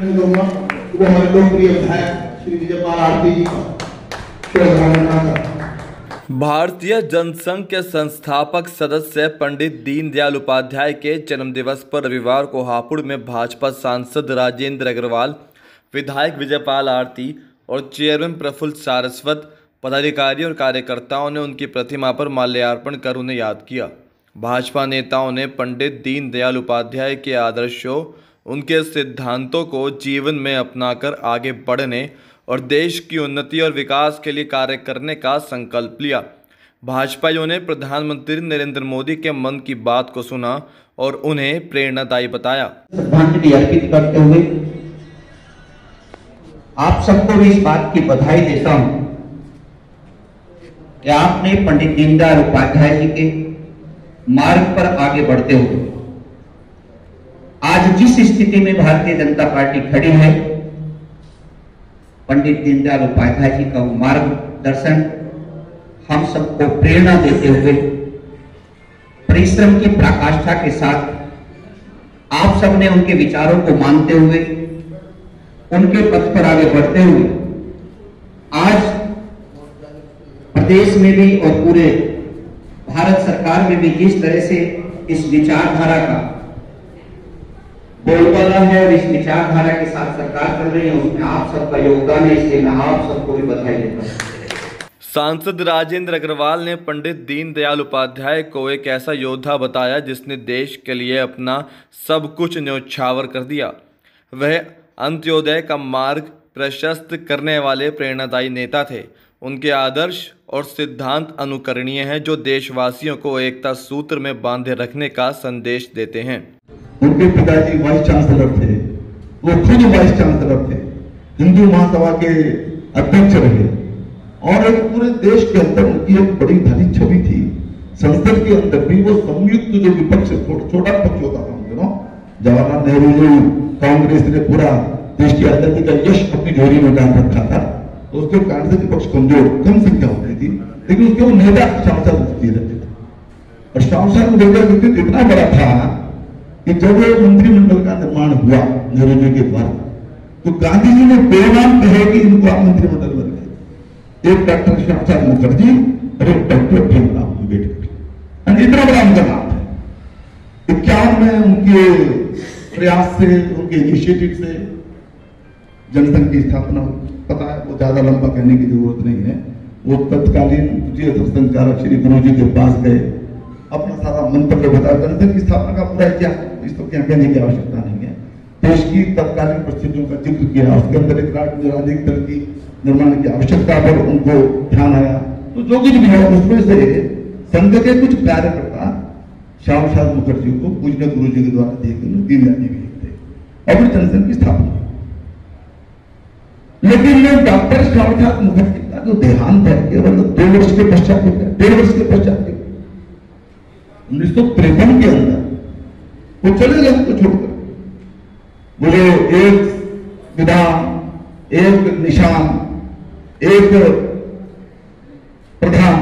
वो हमारे लोकप्रिय विधायक श्री विजयपाल आरती जी का भारतीय जनसंघ के संस्थापक सदस्य पंडित दीनदयाल उपाध्याय के जन्मदिवस पर रविवार को हापुड़ में भाजपा सांसद राजेंद्र अग्रवाल, विधायक विजयपाल आरती और चेयरमैन प्रफुल्ल सारस्वत, पदाधिकारी और कार्यकर्ताओं ने उनकी प्रतिमा पर माल्यार्पण कर उन्हें याद किया। भाजपा नेताओं ने पंडित दीनदयाल उपाध्याय के आदर्शों, उनके सिद्धांतों को जीवन में अपनाकर आगे बढ़ने और देश की उन्नति और विकास के लिए कार्य करने का संकल्प लिया। भाजपाइयों ने प्रधानमंत्री नरेंद्र मोदी के मन की बात को सुना और उन्हें प्रेरणादायी बताया। श्रद्धांजलि अर्पित करते हुए आप सबको भी इस बात की बधाई देता हूं कि आपने पंडित दीनदयाल उपाध्याय जी के मार्ग पर आगे बढ़ते हुए आज जिस स्थिति में भारतीय जनता पार्टी खड़ी है, पंडित दीनदयाल उपाध्याय जी का मार्गदर्शन हम सबको प्रेरणा देते हुए परिश्रम की पराकाष्ठा के साथ आप सबने उनके विचारों को मानते हुए उनके पथ पर आगे बढ़ते हुए आज प्रदेश में भी और पूरे भारत सरकार में भी जिस तरह से इस विचारधारा का बोलबाला है और इस विचारधारा के साथ सरकार चल रही है, उसमें आप सबका योगदान है, इसलिए मैं आप सबको भी बधाई देता हूं। सांसद राजेंद्र अग्रवाल ने पंडित दीनदयाल उपाध्याय को एक ऐसा योद्धा बताया जिसने देश के लिए अपना सब कुछ न्योछावर कर दिया। वह अंत्योदय का मार्ग प्रशस्त करने वाले प्रेरणादायी नेता थे। उनके आदर्श और सिद्धांत अनुकरणीय हैं, जो देशवासियों को एकता सूत्र में बांधे रखने का संदेश देते हैं। उनके पिताजी वाइस चांसलर थे, वो खुद वाइस चांसलर थे, हिंदू महासभा के अध्यक्ष रहे और एक पूरे देश के अंदर उनकी एक बड़ी भारी छवि थी। संसद के अंदर भी वो संयुक्त जो विपक्ष छोटा पक्ष होता था उनके, जवाहरलाल नेहरू जो कांग्रेस ने पूरा देश की आजादी का यश अपनी झोली में डाल रखा था, तो उसके कारण से विपक्ष कमजोर कम संख्या होती थी, लेकिन उसके वो नेता सांसद रहते थे और सांसद व्यक्तित्व इतना बड़ा था कि जब मंत्रिमंडल का निर्माण हुआ नेहरू जी के द्वारा, तो गांधी जी ने बेनाम कहे कि इनको आप मंत्रिमंडल बन गए। एक डॉक्टर श्यामा प्रसाद मुखर्जी और एक डॉक्टर भीमराव अम्बेडकर, इतना बड़ा उनका नाम था। 51 में उनके प्रयास से, उनके इनिशिएटिव से जनसंघ की स्थापना, पता है वो ज्यादा लंबा कहने की जरूरत नहीं है। वो तत्कालीन द्वितीय संचालक श्री गुरु जी के पास गए, अपना सारा मंतव्य बताया। जनसंघ की स्थापना का पूरा इतिहास इस तो क्या कहने की आवश्यकता नहीं है। देश की तत्कालीन परिस्थितियों का जिक्र किया, उसके अंदर एक राजनीतिक दल की निर्माण की आवश्यकता पर उनको ध्यान आया। तो जो कुछ भी है उसमें से संघ के कुछ कार्यकर्ता श्यामा प्रसाद मुखर्जी को पूजनीय गुरु जी के द्वारा दिए गए दीनदयाल जी भी थे और फिर जनसंघ की स्थापना। लेकिन डॉक्टर श्यामा प्रसाद मुखर्जी का जो देहांत है केवल 2 वर्ष के पश्चात, 1.5 वर्ष के पश्चात 1953 के अंदर वो चले गए उनको छोड़कर। वो जो एक विधान, एक निशान, एक प्रधान,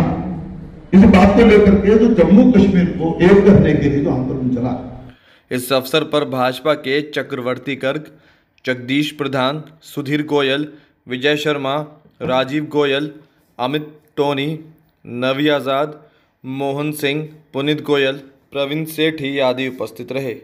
इस बात को लेकर के जो जम्मू कश्मीर को एक करने के लिए जो आंदोलन चला। इस अवसर पर भाजपा के चक्रवर्ती गर्ग, जगदीश प्रधान, सुधीर गोयल, विजय शर्मा, राजीव गोयल, अमित टोनी, नवी आजाद, मोहन सिंह, पुनीत गोयल, प्रवीण सेठी आदि उपस्थित रहे।